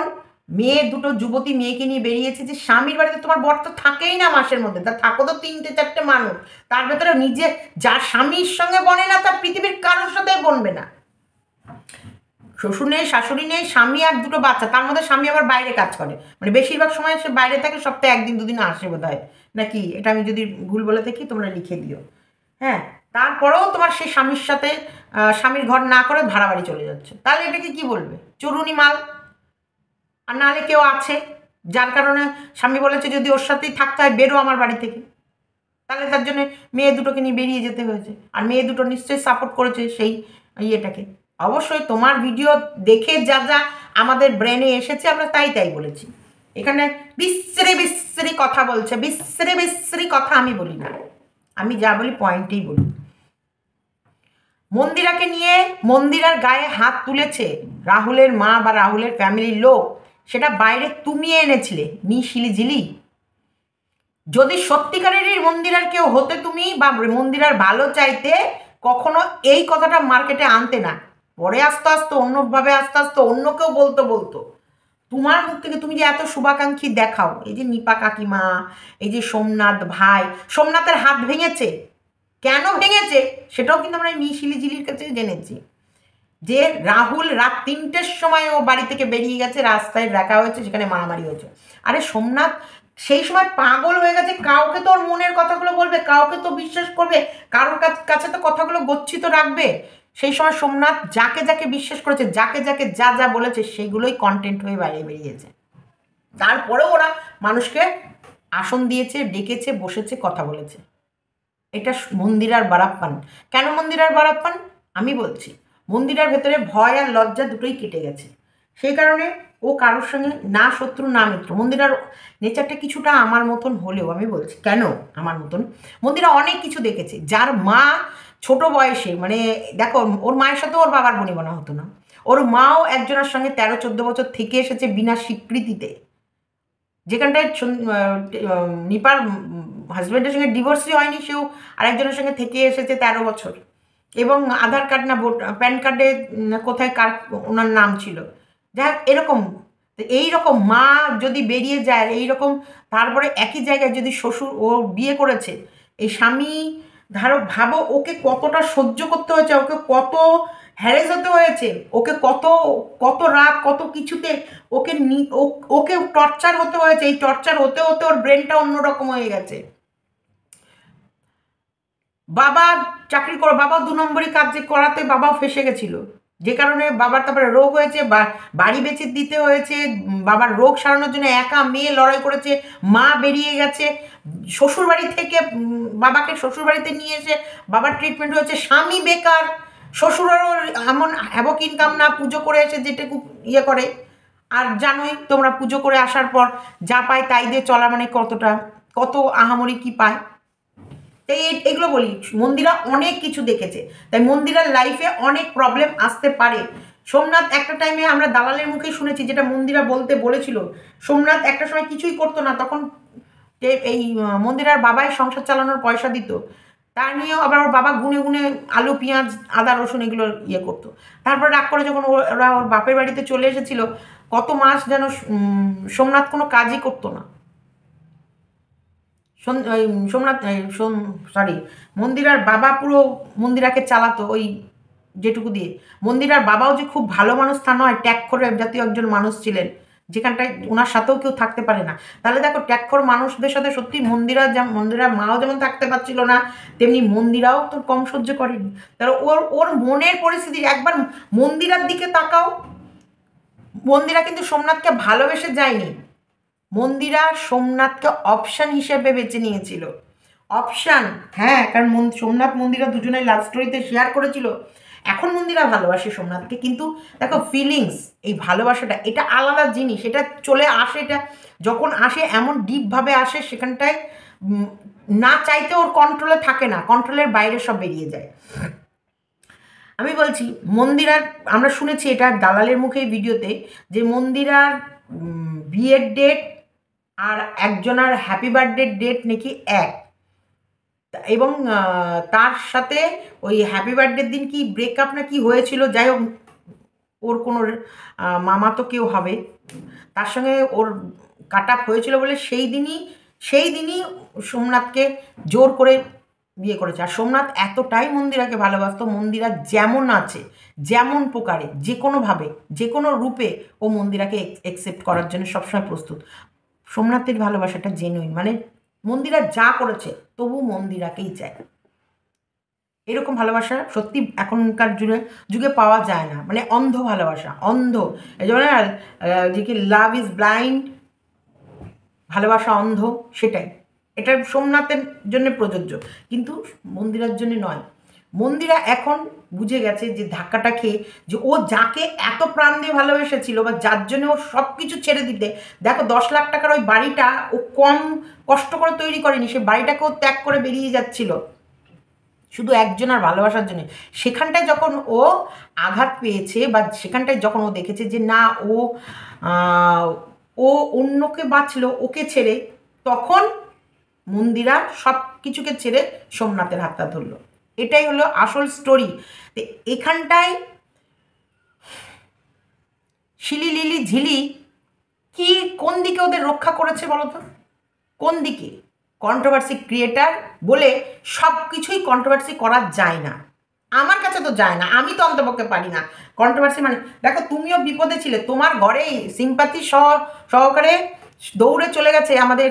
মেয়ে দুটো যুবতী মেয়েকে নিয়ে বেরিয়েছে যে স্বামীর বাড়িতে তোমার বর তো থাকেই না মাসের মধ্যে, তা থাকো তো 3-4টে মানুষ, তার ভেতরে নিজে যার স্বামীর সঙ্গে বনে না তার পৃথিবীর কারোর সাথে বনবে না। শ্বশুর নেই, শাশুড়ি নেই, স্বামী আর দুটো বাচ্চা, তার মধ্যে স্বামী আবার বাইরে কাজ করে, মানে বেশিরভাগ সময় সে বাইরে থাকে, সপ্তাহে 1-2 দিন আসে বোধ হয় নাকি, এটা আমি যদি ভুল বলে থাকি তোমরা লিখে দিও। হ্যাঁ তারপরেও তোমার সেই স্বামীর সাথে স্বামীর ঘর না করে ভাড়া বাড়ি চলে যাচ্ছে, তাহলে এটাকে কি বলবে? চুরুনি মাল। আর নাহলে কেউ আছে যার কারণে স্বামী বলেছে যদি ওর সাথেই থাকতে হয় বেরো আমার বাড়ি থেকে, তাহলে তার জন্য মেয়ে দুটোকে নিয়ে বেরিয়ে যেতে হয়েছে। আর মেয়ে দুটো নিশ্চয়ই সাপোর্ট করেছে সেই ইয়েটাকে। অবশ্যই তোমার ভিডিও দেখে যা যা আমাদের ব্রেনে এসেছে আমরা তাই তাই বলেছি। এখানে বিশ্রী বিশ্রী কথা বলছে, বিশ্রী বিশ্রী কথা আমি বলি না। আমি যা বলি পয়েন্টেই বলি। মন্দিরাকে নিয়ে মন্দিরার গায়ে হাত তুলেছে রাহুলের মা বা রাহুলের ফ্যামিলির লোক, সেটা বাইরে তুমি এনেছিলে মিশিলিঝিলি। যদি সত্যিকারেরই মন্দিরার কেউ হতে তুমি বা মন্দিরার ভালো চাইতে, কখনো এই কথাটা মার্কেটে আনতে না। পরে আস্তে আস্তে অন্যভাবে আস্তে আস্তে অন্য কেউ বলতো তোমার মুখ থেকে তুমি যে এত শুভাকাঙ্ক্ষী দেখাও, এই যে নিপা কাকিমা, এই যে সোমনাথ ভাই, সোমনাথের হাত ভেঙেছে, কেন ভেঙেছে সেটাও কিন্তু আমরা মিশিলিঝিলির কাছে জেনেছি। যে রাহুল রাত 3টের সময় ও বাড়ি থেকে বেরিয়ে গেছে, রাস্তায় দেখা হয়েছে, সেখানে মারামারি হয়েছে। আরে সোমনাথ সেই সময় পাগল হয়ে গেছে, কাউকে তো ওর মনের কথাগুলো বলবে, কাউকে তো বিশ্বাস করবে, কারোর কাছে তো কথাগুলো গচ্ছিত রাখবে। সেই সময় সোমনাথ যাকে যাকে বিশ্বাস করেছে, যাকে যাকে যা যা বলেছে, সেগুলোই কন্টেন্ট হয়ে বাইরে বেরিয়েছে। তারপরেও ওরা মানুষকে আসন দিয়েছে, ডেকেছে, বসেছে, কথা বলেছে। এটা মন্দিরার বারাপ্পান। কেন মন্দিরার বারাপ্পান আমি বলছি, মন্দিরার ভেতরে ভয় আর লজ্জা দুটোই কেটে গেছে। সেই কারণে ও কারোর সঙ্গে না শত্রু না মিত্র। মন্দিরার নেচারটা কিছুটা আমার মতন হলেও, আমি বলছি কেন আমার মতন, মন্দিরা অনেক কিছু দেখেছে। যার মা ছোট বয়সে, মানে দেখো ওর মায়ের সাথে ওর বাবার বনিবনা হতো না, ওর মাও একজনের সঙ্গে 13-14 বছর থেকে এসেছে বিনা স্বীকৃতিতে। যেখানটায় নিপার হাজব্যান্ডের সঙ্গে ডিভোর্সই হয়নি, সেও আরেকজনের সঙ্গে থেকে এসেছে 13 বছর, এবং আধার কার্ড না ভোট প্যান কার্ডে কোথায় কার ওনার নাম ছিল, যাই হোক এরকম। এইরকম মা যদি বেরিয়ে যায় এইরকম, তারপরে একই জায়গায় যদি শ্বশুর ও বিয়ে করেছে, এই স্বামী ভাবো ওকে কতটা সহ্য করতে হয়েছে, ওকে কত হ্যারেস হতে হয়েছে, ওকে কত কত রাগ, কত কিছুতে ওকে ওকে টর্চার হতে হয়েছে। এই টর্চার হতে হতে ওর ব্রেনটা অন্যরকম হয়ে গেছে। বাবা চাকরি করে, বাবা 2 নম্বরই কাজ করাতে বাবাও ফেসে গেছিল, যে কারণে বাবার তারপরে রোগ হয়েছে, বাড়ি বেচে দিতে হয়েছে, বাবার রোগ সারানোর জন্য একা মেয়ে লড়াই করেছে, মা বেরিয়ে গেছে শ্বশুরবাড়ি থেকে, বাবাকে শ্বশুরবাড়িতে নিয়ে এসে বাবার ট্রিটমেন্ট হয়েছে, স্বামী বেকার, শ্বশুরেরও এমন হ্যাবক ইনকাম না, পুজো করে এসে যেটুকু ইয়ে করে। আর জানোই তোমরা, পুজো করে আসার পর যা পায় তাই দিয়ে চলা মানে কতটা, কত আহামরি কি পায়। তাই এগুলো বলি, মন্দিরা অনেক কিছু দেখেছে, তাই মন্দিরার লাইফে অনেক প্রবলেম আসতে পারে। সোমনাথ একটা টাইমে আমরা দালালের মুখে শুনেছি, যেটা মন্দিরা বলেছিল, সোমনাথ একটা সময় কিছুই করতো না, তখন এই মন্দিরার বাবাই সংসার চালানোর পয়সা দিত, তা নিয়েও আবার ওর বাবা গুনে গুনে আলু পেঁয়াজ আদা রসুন এগুলো ইয়ে করতো। তারপর রাগ করে যখন ওরা ওর বাপের বাড়িতে চলে এসেছিল, কত মাস যেন সোমনাথ কোনো কাজই করতো না। সোমনাথ সরি মন্দিরার বাবা পুরো মন্দিরাকে চালাতো ওই যেটুকু দিয়ে। মন্দিরার বাবাও যে খুব ভালো মানুষ তা নয়, ট্যাগখোর জাতীয় একজন মানুষ ছিলেন, যেখানটায় ওনার সাথেও কেউ থাকতে পারে না। তাহলে দেখো ট্যাগখোর মানুষদের সাথে সত্যি মন্দিরার মাও যেমন থাকতে পারছিল না, তেমনি মন্দিরাও তো কম সহ্য করেনি। তাহলে ওর মনের পরিস্থিতি একবার মন্দিরার দিকে তাকাও। মন্দিরা কিন্তু সোমনাথকে ভালোবেসে যায়নি, মন্দিরা সোমনাথকে অপশান হিসেবে বেছে নিয়েছিল। অপশান, হ্যাঁ, কারণ সোমনাথ মন্দিরা দুজনের লাভ স্টোরিতে শেয়ার করেছিল। এখন মন্দিরা ভালোবাসে সোমনাথকে, কিন্তু দেখো ফিলিংস, এই ভালোবাসাটা এটা আলাদা জিনিস, এটা চলে আসে, এটা যখন আসে এমন ডিপভাবে আসে, সেখানটায় না চাইতে ওর কন্ট্রোলে থাকে না, কন্ট্রোলের বাইরে সব বেরিয়ে যায়। আমি বলছি মন্দিরার, আমরা শুনেছি এটা দালালের মুখে ভিডিওতে, যে মন্দিরার বিয়ের ডেট আর একজনের হ্যাপি বার্থডে ডেট নাকি এক, এবং তার সাথে ওই হ্যাপি বার্থডের দিন কি ব্রেকআপ না কি হয়েছিল, যাই হোক ওর কোনো মামা তো কেউ হবে, তার সঙ্গে ওর কাট আপ হয়েছিল বলে সেই দিনই সোমনাথকে জোর করে বিয়ে করেছে। আর সোমনাথ এতটাই মন্দিরাকে ভালোবাসতো, মন্দিরা যেমন আছে, যেমন প্রকারে, যে কোনোভাবে, যে কোনো রূপে ও মন্দিরাকে অ্যাকসেপ্ট করার জন্য সবসময় প্রস্তুত। সোমনাথের ভালোবাসাটা জেনুইন, মানে মন্দিরা যা করেছে তবু মন্দিরাকেই চায়। এরকম ভালোবাসা সত্যি এখনকার যুগে পাওয়া যায় না, মানে অন্ধ ভালোবাসা, অন্ধ। এই জন্য যে কি লাভ ইজ ব্লাইন্ড, ভালোবাসা অন্ধ, সেটাই। এটা সোমনাথের জন্য প্রযোজ্য, কিন্তু মন্দিরার জন্য নয়। মন্দিরা এখন বুঝে গেছে যে ধাক্কাটা খেয়ে, যে ও যাকে এত প্রাণ দিয়ে ভালোবেসেছিল বা যার জন্য ও সব কিছু ছেড়ে দিতে, দেখো 10 লাখ টাকার ওই বাড়িটা ও কম কষ্ট করে তৈরি করেনি, সে বাড়িটাকে ও ত্যাগ করে বেরিয়ে যাচ্ছিল শুধু একজনের ভালোবাসার জন্য। সেখানটায় যখন ও আঘাত পেয়েছে বা সেখানটায় যখন ও দেখেছে যে না ও ও অন্যকে বাঁচলো ওকে ছেড়ে, তখন মন্দিরা সব কিছুকে ছেড়ে সোমনাথের হাতটা ধরলো। এটাই হলো আসল স্টোরি। তো এখানটায় শিলি লিলি ঝিলি কি কোন দিকে ওদের রক্ষা করেছে বলো তো? কোন দিকে? কন্ট্রোভার্সি ক্রিয়েটার বলে সব কিছুই কন্ট্রোভার্সি করা যায় না, আমার কাছে তো যায় না, আমি তো অন্তপক্ষে পারি না কন্ট্রোভার্সি। মানে দেখো তুমিও বিপদে ছিলে, তোমার ঘরেই সিম্পাথি সহকারে দৌড়ে চলে গেছে আমাদের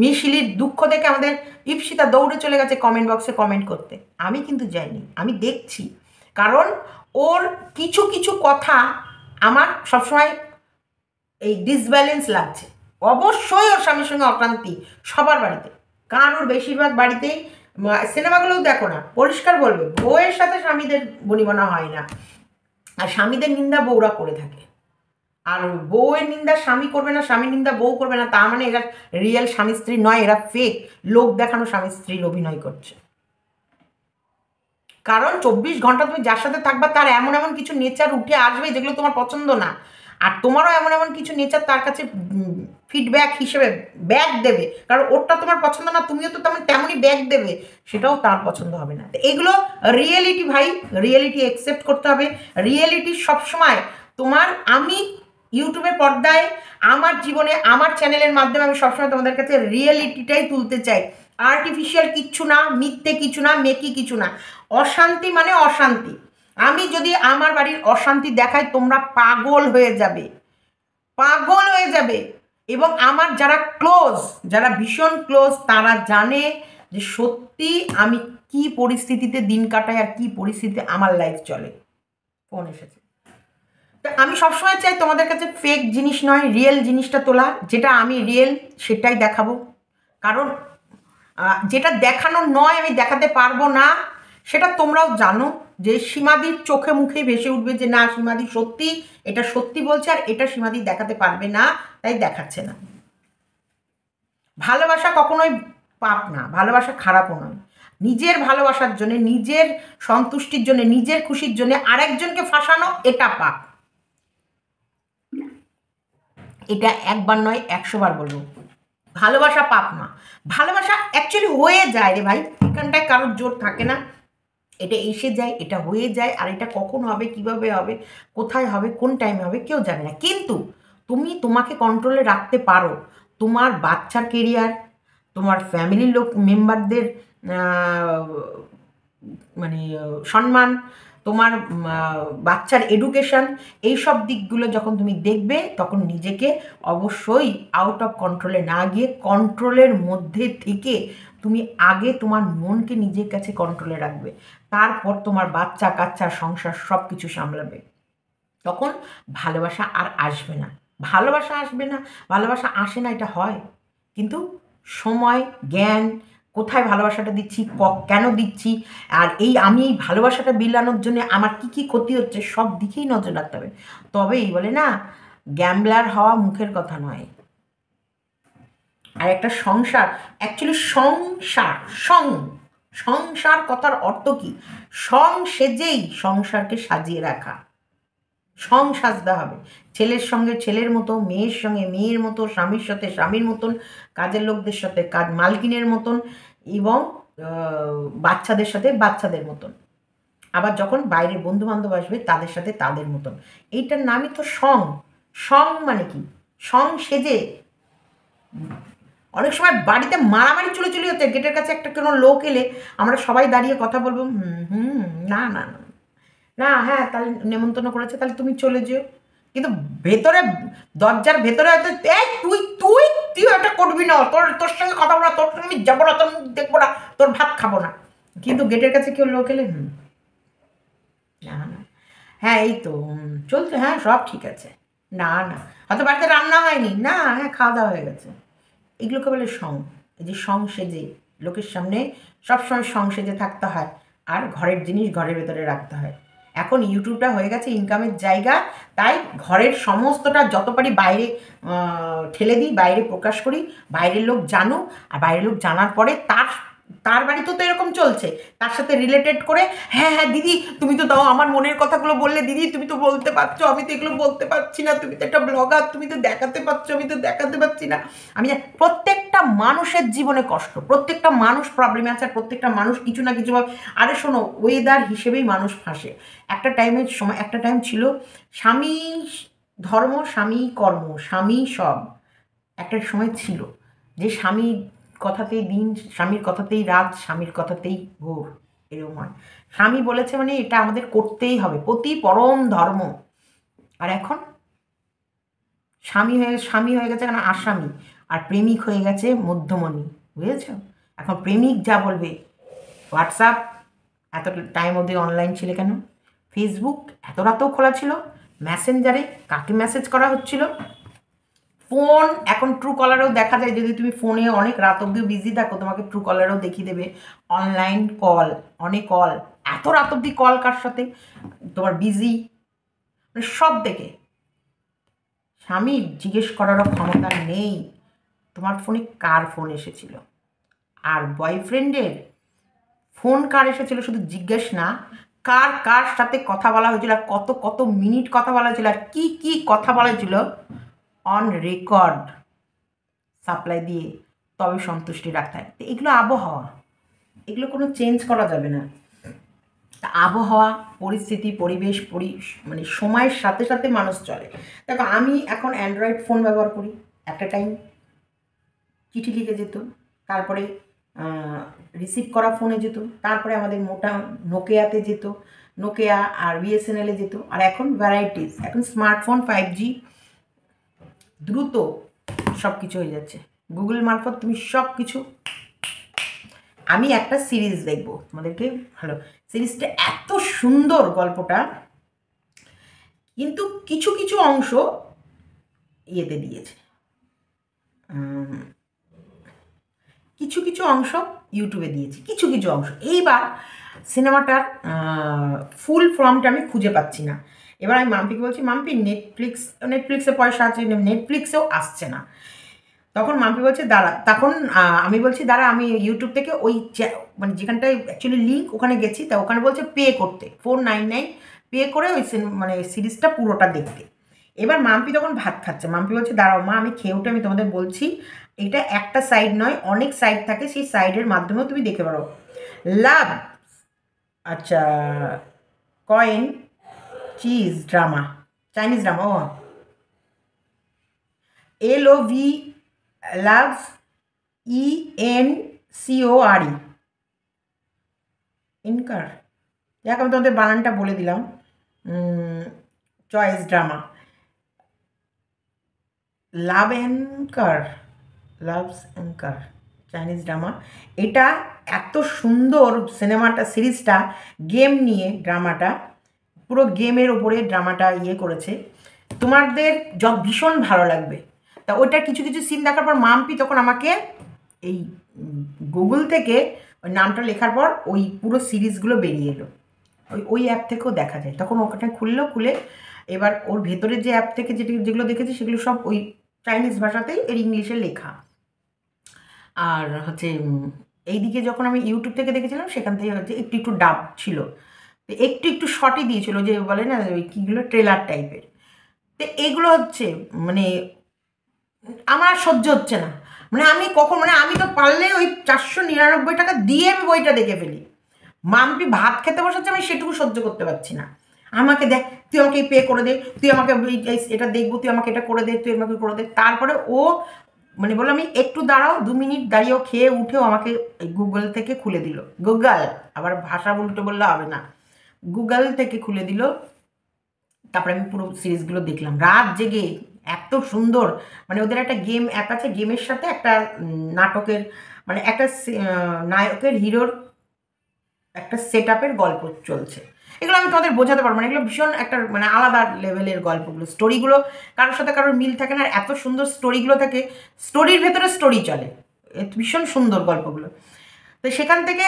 মিশিলির দুঃখ দেখে আমাদের ইপসিতা দৌড়ে চলে গেছে কমেন্ট বক্সে কমেন্ট করতে, আমি কিন্তু যাইনি, আমি দেখছি। কারণ ওর কিছু কিছু কথা আমার সবসময় এই ডিসব্যালেন্স লাগছে। অবশ্যই ওর স্বামীর সঙ্গে অক্রান্তি সবার বাড়িতে, কারণ ওর বেশিরভাগ বাড়িতেই সিনেমাগুলোও দেখো না, পরিষ্কার বলবে বউয়ের সাথে স্বামীদের বনিবনা হয় না, আর স্বামীদের নিন্দা বউরা করে থাকে। আর বউয়ের নিন্দা স্বামী করবে না, স্বামীর নিন্দা বউ করবে না, তার মানে এরা রিয়েল স্বামী স্ত্রী নয়, এরা ফেক লোক দেখানো স্বামী স্ত্রীর অভিনয় করছে। কারণ 24 ঘন্টা তুমি যার সাথে থাকবা তার এমন এমন কিছু নেচার উঠে আসবে যেগুলো তোমার পছন্দ না, আর তোমারও এমন এমন কিছু নেচার তার কাছে ফিডব্যাক হিসেবে ব্যাক দেবে, কারণ ওরটা তোমার পছন্দ না, তুমিও তো তেমনই ব্যাক দেবে, সেটাও তার পছন্দ হবে না। তো এগুলো রিয়েলিটি ভাই, রিয়েলিটি অ্যাকসেপ্ট করতে হবে। রিয়েলিটি সবসময় তোমার, আমি ইউটিউবের পর্দায় আমার জীবনে আমার চ্যানেলের মাধ্যমে আমি সবসময় তোমাদের কাছে রিয়েলিটিটাই তুলতে চাই, আর্টিফিশিয়াল কিচ্ছু না, মিথ্যে কিছু না, মেকি কিছু না। অশান্তি মানে অশান্তি, আমি যদি আমার বাড়ির অশান্তি দেখাই তোমরা পাগল হয়ে যাবে, পাগল হয়ে যাবে। এবং আমার যারা ক্লোজ, যারা ভীষণ ক্লোজ, তারা জানে যে সত্যি আমি কি পরিস্থিতিতে দিন কাটাই আর কি পরিস্থিতিতে আমার লাইফ চলে। ফোন এসেছে। তা আমি সবসময় চাই তোমাদের কাছে ফেক জিনিস নয়, রিয়েল জিনিসটা তোলা, যেটা আমি রিয়েল সেটাই দেখাবো। কারণ যেটা দেখানো নয় আমি দেখাতে পারবো না, সেটা তোমরাও জানো যে সীমাদির চোখে মুখে ভেসে উঠবে যে না সীমাদি সত্যি, এটা সত্যি বলছে, আর এটা সীমাদি দেখাতে পারবে না তাই দেখাচ্ছে না। ভালোবাসা কখনোই পাপ না, ভালোবাসা খারাপও নয়। নিজের ভালোবাসার জন্য, নিজের সন্তুষ্টির জন্য, নিজের খুশির জন্য আরেকজনকে ফাঁসানো এটা পাপ। এটা একবার নয় 100বার বলবো, ভালোবাসা পাপ না। ভালোবাসা অ্যাকচুয়ালি হয়ে যায় রে ভাই, এখানটায় কারোর জোর থাকে না, এটা এসে যায়, এটা হয়ে যায়, আর এটা কখন হবে, কিভাবে হবে, কোথায় হবে, কোন টাইমে হবে কেউ জানে না। কিন্তু তুমি তোমাকে কন্ট্রোলে রাখতে পারো, তোমার বাচ্চার কেরিয়ার, তোমার ফ্যামিলির লোক মেম্বারদের মানে সম্মান, তোমার বাচ্চার এডুকেশন, এইসব দিকগুলো যখন তুমি দেখবে তখন নিজেকে অবশ্যই আউট অফ কন্ট্রোলে না গিয়ে কন্ট্রোলের মধ্যে থেকে তুমি আগে তোমার মনকে নিজের কাছে কন্ট্রোলে রাখবে, তারপর তোমার বাচ্চা কাচ্চা সংসার সব কিছু সামলাবে। তখন ভালোবাসা আর আসবে না, ভালোবাসা আসবে না, ভালোবাসা আসে না এটা হয়, কিন্তু সময়, জ্ঞান, কোথায় ভালোবাসাটা দিচ্ছি, কেন দিচ্ছি, আর আমি এই ভালোবাসাটা বিলানোর জন্য আমার কি কি ক্ষতি হচ্ছে সব দিকেই নজর রাখতে হবে। তবেই বলে না, গ্যাম্বলার হওয়া মুখের কথা নয়। আর একটা সংসার, অ্যাকচুয়ালি সংসার কথার অর্থ কি? সেজেই সংসারকে সাজিয়ে রাখা, সাজতে হবে। ছেলের সঙ্গে ছেলের মতো, মেয়ের সঙ্গে মেয়ের মতো, স্বামীর সাথে স্বামীর মতন, কাজের লোকদের সাথে মালকিনের মতন, এবং বাচ্চাদের সাথে বাচ্চাদের মতন। আবার যখন বাইরের বন্ধু বান্ধব আসবে তাদের সাথে তাদের মতন। এইটার নামই তো মানে কি? সেজে। অনেক সময় বাড়িতে মারামারি চুলোচুলি হচ্ছে, গেটের কাছে একটা কোনো লোক এলে আমরা সবাই দাঁড়িয়ে কথা বলবো, না না না না, হ্যাঁ তাহলে নেমন্তন্ন করেছে তাহলে তুমি চলে যেও, কিন্তু ভেতরে দরজার ভেতরে হয়তো এই তুই তুই তুই এটা করবি না, তোর সঙ্গে কথা বলো না, তোর সঙ্গে আমি যাবো না, তোর দেখবো না, তোর ভাত খাবো না। কিন্তু গেটের কাছে কেউ লোক এলে না না, হ্যাঁ এই তো চলছে, হ্যাঁ সব ঠিক আছে, না না হয়তো বাড়িতে রান্না হয়নি, না হ্যাঁ খাওয়া দাওয়া হয়ে গেছে। এগুলোকে বলে এই যে সেজে লোকের সামনে সবসময় সেজে থাকতে হয়, আর ঘরের জিনিস ঘরের ভেতরে রাখতে হয়। এখন ইউটিউবটা হয়ে গেছে ইনকামের জায়গা, তাই ঘরের সমস্তটা যত পারি বাইরে ঠেলে দিই, বাইরে প্রকাশ করি, বাইরের লোক জানুক, আর বাইরের লোক জানার পরে তার তার বাড়িতেও তো এরকম চলছে, তার সাথে রিলেটেড করে, হ্যাঁ হ্যাঁ দিদি তুমি তো দাও আমার মনের কথাগুলো বললে, দিদি তুমি তো বলতে পারছো, আমি তো এগুলো বলতে পারছি না, তুমি তো একটা ব্লগার, তুমি তো দেখাতে পারছো, আমি তো দেখাতে পারছি না। আমি প্রত্যেকটা মানুষের জীবনে কষ্ট, প্রত্যেকটা মানুষ প্রবলেমে আছে, আর প্রত্যেকটা মানুষ কিছু না কিছুভাবে, আরে শোনো ওয়েদার হিসেবেই মানুষ ফাঁসে। একটা টাইমের সময়, একটা টাইম ছিল স্বামী ধর্ম, স্বামী কর্ম, স্বামী সব, একটা সময় ছিল যে স্বামী কথাতেই দিন, স্বামীর কথাতেই রাত, স্বামীর কথাতেই ভোর, এরকম হয়। স্বামী বলেছে মানে এটা আমাদের করতেই হবে, পতি পরম ধর্ম। আর এখন স্বামী হয়ে গেছে কেন আসামি, আর প্রেমিক হয়ে গেছে মধ্যমণি, বুঝেছ? এখন প্রেমিক যা বলবে, হোয়াটসঅ্যাপ এত টাইম অবধি অনলাইন ছিল কেন, ফেসবুক এত রাতেও খোলা ছিল, মেসেঞ্জারে কাকে মেসেজ করা হচ্ছিল, ফোন এখন ট্রু কলারেও দেখা যায়, যদি তুমি ফোনে অনেক রাত অবধিও বিজি থাকো তোমাকে ট্রু কলারেও দেখিয়ে দেবে অনলাইন কল, অনেক কল, এত রাত অবধি কল কার সাথে, তোমার বিজি, মানে সব দেখে স্বামীর জিজ্ঞেস করারও ক্ষমতা নেই তোমার ফোনে কার ফোন এসেছিল। আর বয়ফ্রেন্ডের ফোন কার এসেছিল শুধু জিজ্ঞেস না, কার কার সাথে কথা বলা হয়েছিল, আর কত কত মিনিট কথা বলা হয়েছিল, আর কী কী কথা বলা হয়েছিল অন রেকর্ড সাপ্লাই দিয়ে তবে সন্তুষ্টি রাখতে হয়। তো এগুলো আবহাওয়া, এগুলো কোনো চেঞ্জ করা যাবে না। আবহাওয়া, পরিস্থিতি, পরিবেশ, মানে সময়ের সাথে সাথে মানুষ চলে। দেখো আমি এখন অ্যান্ড্রয়েড ফোন ব্যবহার করি, একটা টাইম চিঠি লিখে যেত, তারপরে রিসিভ করা ফোনে যেত, তারপরে আমাদের মোটা নোকিয়াতে যেত, নোকিয়া আর বিএসএনএলে যেত, আর এখন ভ্যারাইটিস, এখন স্মার্টফোন 5G, দ্রুত সব কিছু হয়ে যাচ্ছে গুগল মারফত, তুমি সব কিছু। আমি একটা সিরিজ দেখবো তোমাদেরকে, ভালো সিরিজটা এত সুন্দর গল্পটা, কিন্তু কিছু কিছু অংশ ইয়েতে দিয়েছে, কিছু কিছু অংশ ইউটিউবে দিয়েছি, কিছু কিছু অংশ। এইবার সিনেমাটার ফুল ফর্মটা আমি খুঁজে পাচ্ছি না। এবার আমি মাম্পিকে বলছি, মাম্পি নেটফ্লিক্সে পয়সা আছে, নেটফ্লিক্সেও আসছে না। তখন মাম্পি বলছে দাঁড়া, তখন আমি বলছি দাঁড়া আমি ইউটিউব থেকে ওই মানে যেখানটায় অ্যাকচুয়ালি লিঙ্ক ওখানে গেছি, তা ওখানে বলছে পে করতে 499 পে করে ওই মানে সিরিজটা পুরোটা দেখতে। এবার মাম্পি তখন ভাত খাচ্ছে, মাম্পি বলছে দাঁড়াও মা আমি খেয়ে উঠে আমি তোমাদের বলছি, এটা একটা সাইড নয় অনেক সাইড থাকে, সেই সাইডের মাধ্যমেও তুমি দেখতে পারো। লাভ, আচ্ছা, কয়েন চিজ ড্রামা, চাইনিজ ড্রামা, ও LOV লাভস ENCORE ইনকার, যাক আমি তোমাদের বানানটা বলে দিলাম, choice drama, loves encore Chinese drama. এটা এত সুন্দর সিনেমাটা, সিরিজটা গেম নিয়ে, ড্রামাটা পুরো গেমের ওপরে ড্রামাটা ইয়ে করেছে, তোমাদের ভীষণ ভালো লাগবে। তা ওইটার কিছু কিছু সিন দেখার পর মাম্পি তখন আমাকে এই গুগল থেকে ওই নামটা লেখার পর ওই পুরো সিরিজগুলো বেরিয়ে এলো, ওই অ্যাপ থেকেও দেখা যায়, তখন ওখানে খুলে এবার ওর ভেতরে যে অ্যাপ থেকে যেগুলো দেখেছি সেগুলো সব ওই চাইনিজ ভাষাতেই এর ইংলিশে লেখা। আর হচ্ছে এইদিকে যখন আমি ইউটিউব থেকে দেখেছিলাম সেখান থেকে হচ্ছে একটু একটু ডাব ছিল, তো একটু একটু শর্টই দিয়েছিল, যে বলে না ওই কীগুলো ট্রেলার টাইপের। তো এগুলো হচ্ছে মানে আমার সহ্য হচ্ছে না, মানে আমি কখন, মানে আমি তো পারলে ওই 499 টাকা দিয়ে আমি বইটা দেখে ফেলি। মাম্পি ভাত খেতে বসেছে, আমি সেটুকু সহ্য করতে পারছি না, আমাকে দেখ তুই আমাকে পে করে দে, তুই আমাকে এটা দেখবো, তুই আমাকে এটা করে দে, তুই আমাকে করে দে। তারপরে ও মানে বললো আমি একটু দাঁড়াও, 2 মিনিট দাঁড়িয়েও খেয়ে উঠেও আমাকে গুগল থেকে খুলে দিল, গুগল, আবার ভাষা উল্টো বললে হবে না, গুগল থেকে খুলে দিল। তারপরে আমি পুরো সিরিজগুলো দেখলাম রাত জেগে, এত সুন্দর, মানে ওদের একটা গেম অ্যাপ আছে, গেমের সাথে একটা নাটকের, মানে একটা নায়কের হিরোর একটা সেট আপের গল্প চলছে। এগুলো আমি তোমাদের বোঝাতে পারবো না, এগুলো ভীষণ একটা মানে আলাদা লেভেলের গল্পগুলো, স্টোরিগুলো কারোর সাথে কারোর মিল থাকে না, আর এত সুন্দর স্টোরিগুলো থাকে, স্টোরির ভেতরে স্টোরি চলে, ভীষণ সুন্দর গল্পগুলো। তো তো সেখান থেকে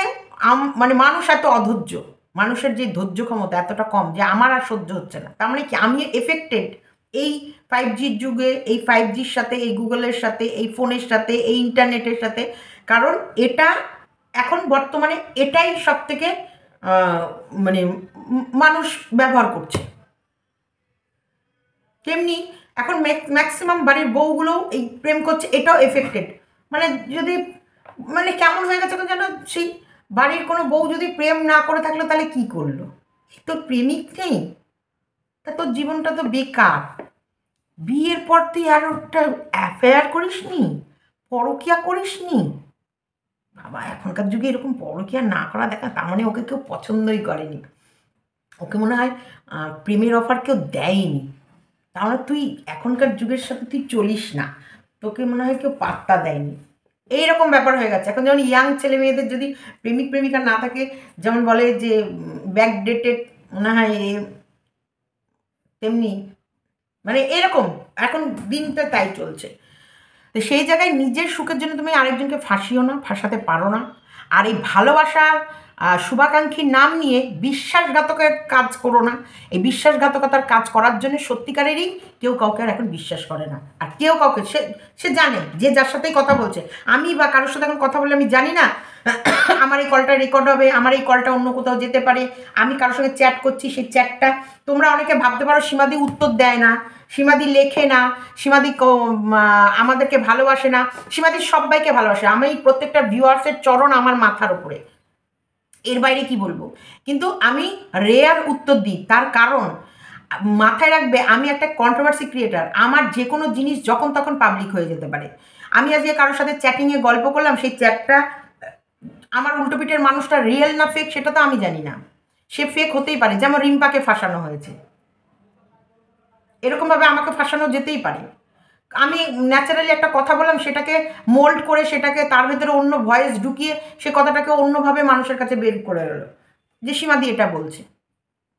মানে মানুষ এত অধৈর্য, মানুষের যে ধৈর্য ক্ষমতা এতটা কম যে আমার আর সহ্য হচ্ছে না। তার মানে কি আমি এফেক্টেড এই 5Gর যুগে, এই 5Gর সাথে, এই গুগলের সাথে, এই ফোনের সাথে, এই ইন্টারনেটের সাথে। কারণ এটা এখন বর্তমানে এটাই সব থেকে মানে মানুষ ব্যবহার করছে। তেমনি এখন ম্যাক্সিমাম বাড়ির বউগুলো এই প্রেম করছে, এটাও এফেক্টেড। মানে যদি মানে কেমন হয়ে গেছে যেন, সেই বাড়ির কোনো বউ যদি প্রেম না করে থাকলো তাহলে কি করলো? তোর প্রেমিক নেই, তা তোর জীবনটা তো বেকার। বিয়ের পর তুই আর ওটা অ্যাফেয়ার করিস নি, পরকিয়া করিস নি। বাবা, এখনকার যুগে এরকম পরকিয়া না করা দেখা, তার মানে ওকে কেউ পছন্দই করেনি, ওকে মনে হয় প্রেমের অফার কেউ দেয়নি। তাহলে তুই এখনকার যুগের সাথে তুই চলিস না, তোকে মনে হয় কেউ পাত্তা দেয়নি, এইরকম ব্যাপার হয়ে গেছে। এখন যেমন ইয়াং ছেলে মেয়েদের যদি প্রেমিক প্রেমিকা না থাকে, যেমন বলে যে ব্যাকডেটেড মনে হয়, তেমনি মানে এরকম এখন দিনটা তাই চলছে। তো সেই জায়গায় নিজের সুখের জন্য তুমি আরেকজনকে ফাঁসিও না, ফাঁসাতে পারো না। আর এই ভালোবাসার শুভাকাঙ্ক্ষীর নাম নিয়ে বিশ্বাসঘাতকের কাজ করো না। এই বিশ্বাসঘাতকতার কাজ করার জন্য সত্যিকারেরই কেউ কাউকে আর এখন বিশ্বাস করে না। আর কেউ কাউকে সে সে জানে যে যার সাথেই কথা বলছে, আমি বা কারোর সাথে এখন কথা বলে আমি জানি না আমার এই কলটা রেকর্ড হবে, আমার এই কলটা অন্য কোথাও যেতে পারে, আমি কারোর সঙ্গে চ্যাট করছি, সেই চ্যাটটা তোমরা অনেকে ভাবতে পারো সীমাদি উত্তর দেয় না, সীমাদি লেখে না, সীমাদি আমাদেরকে ভালোবাসে না। সীমাদি সবাইকে ভালোবাসে, আমি প্রত্যেকটা ভিউয়ার্সের চরণ আমার মাথার উপরে, এর বাইরে কি বলবো। কিন্তু আমি রেয়ার উত্তর দিই, তার কারণ মাথায় রাখবে আমি একটা কন্ট্রোভার্সি ক্রিয়েটার, আমার যে কোনো জিনিস যখন তখন পাবলিক হয়ে যেতে পারে। আমি আজকে কারোর সাথে চ্যাটিংয়ে গল্প করলাম, সেই চ্যাটটা আমার উল্টোপিটের মানুষটা রিয়েল না ফেক সেটা তো আমি জানি না, সে ফেক হতেই পারে। যেমন রিম্পাকে ফাঁসানো হয়েছে, এরকমভাবে আমাকে ফাঁসানো যেতেই পারে। আমি ন্যাচারালি একটা কথা বললাম, সেটাকে মোল্ড করে, সেটাকে তার ভেতরে অন্য ভয়েস ঢুকিয়ে সে কথাটাকে অন্যভাবে মানুষের কাছে বের করে এলো যে সীমাদি এটা বলছে,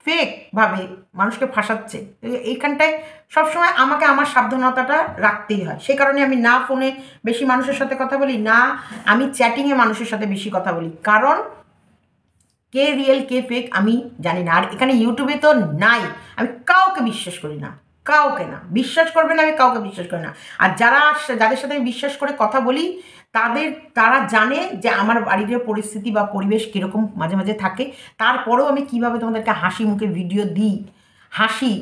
ফেকভাবে মানুষকে ফাঁসাচ্ছে। এইখানটায় সবসময় আমাকে আমার সাবধানতাটা রাখতেই হয়। সেই কারণে আমি না ফোনে বেশি মানুষের সাথে কথা বলি, না আমি চ্যাটিংয়ে মানুষের সাথে বেশি কথা বলি, কারণ কে রিয়েল কে ফেক আমি জানি না। আর এখানে ইউটিউবে তো নাই, আমি কাউকে বিশ্বাস করি না, কাউকে না, বিশ্বাস করবে না, আমি কাউকে বিশ্বাস করি না। আর যাদের সাথে আমি বিশ্বাস করে কথা বলি তারা জানে যে আমার বাড়ির পরিস্থিতি বা পরিবেশ কীরকম মাঝে মাঝে থাকে, তারপরেও আমি কিভাবে তোমাদেরকে হাসি মুখে ভিডিও দিই, হাসি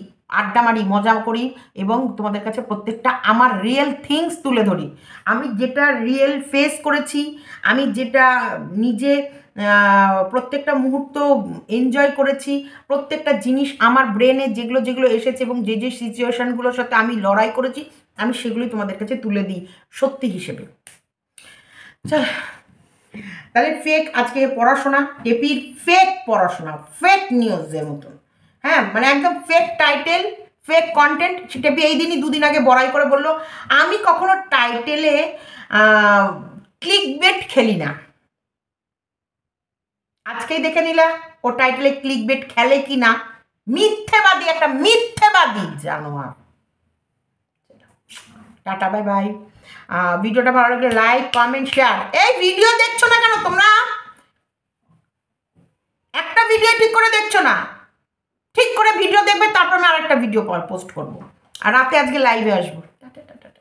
আড্ডা মারি, মজা করি, এবং তোমাদের কাছে প্রত্যেকটা আমার রিয়েল থিংস তুলে ধরি। আমি যেটা রিয়েল ফেস করেছি, আমি যেটা নিজে প্রত্যেকটা মুহূর্ত এনজয় করেছি, প্রত্যেকটা জিনিস আমার ব্রেনে যেগুলো যেগুলো এসেছে এবং যে যে সিচুয়েশানগুলোর সাথে আমি লড়াই করেছি, আমি সেগুলোই তোমাদের কাছে তুলে দিই সত্যি হিসেবে। তাহলে ফেক আজকে পড়াশোনা, টেপির ফেক পড়াশোনা, ফেক নিউজের মতন, হ্যাঁ, মানে একদম ফেক টাইটেল, ফেক কন্টেন্ট। টেপি এই দিনই দুদিন আগে বড়াই করে বললো আমি কখনো টাইটেলে ক্লিক বেট খেলি না। আজকেই দেখে নিলা ও টাইটেলে ক্লিক বেট খেলে কি না। মিথ্যেবাদী, একটা মিথ্যেবাদী জানোয়ার। Tata, bye bye. ভিডিওটা ভালো লাগলে লাইক কমেন্ট শেয়ার। এই ভিডিও দেখছো না কেন তোমরা? একটা ভিডিও ঠিক করে দেখছো না, ঠিক করে ভিডিও দেখবে, তারপর আমি আরেকটা ভিডিও পোস্ট করবো, আর রাতে আজকে লাইভে আসবো। Tata tata.